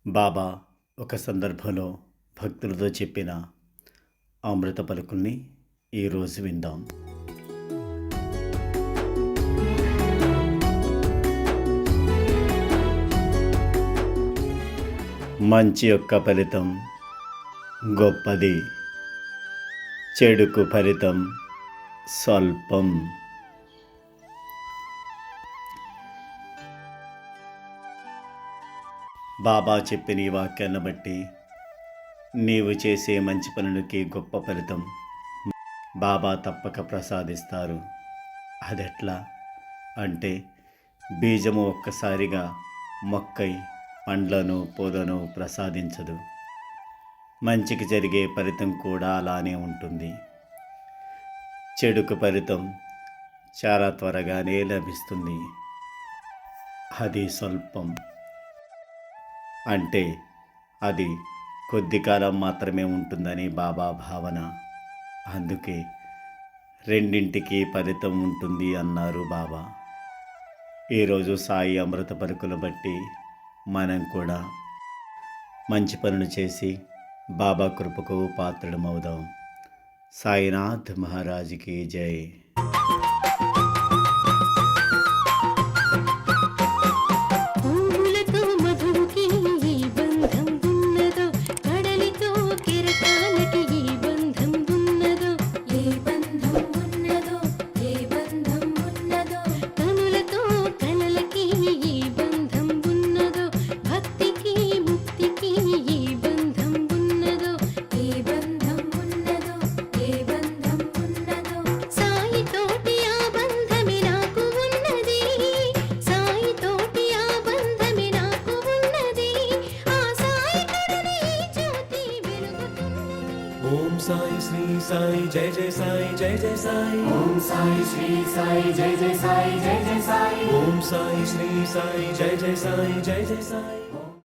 బాబా ఒక సందర్భంలో భక్తులతో చెప్పిన అమృత పలుకుల్ని ఈరోజు విందాం. మంచి యొక్క ఫలితం గొప్పది, చెడుకు ఫలితం స్వల్పం. బాబా చెప్పిన ఈ వాక్యాన్ని బట్టి నీవు చేసే మంచి పనులకి గొప్ప ఫలితం బాబా తప్పక ప్రసాదిస్తారు. అదెట్లా అంటే, బీజము ఒక్కసారిగా మొక్కై పండ్లను పూలను ప్రసాదించదు. మంచికి జరిగే ఫలితం కూడా అలానే ఉంటుంది. చెడుకు ఫలితం చాలా త్వరగానే లభిస్తుంది. అది స్వల్పం, అంటే అది కొద్ది కాలం మాత్రమే ఉంటుందని బాబా భావన. అందుకే రెండింటికి ఫలితం ఉంటుంది అన్నారు బాబా. ఈరోజు సాయి అమృత పలుకులు బట్టి మనం కూడా మంచి పనులు చేసి బాబా కృపకు పాత్రమవుదాం. సాయినాథ్ మహారాజ్కి జై. ओम साई श्री साई जय जय साई जय जय साई। ओम साई श्री साई जय जय साई जय जय साई। ओम साई श्री साई जय जय साई जय जय साई।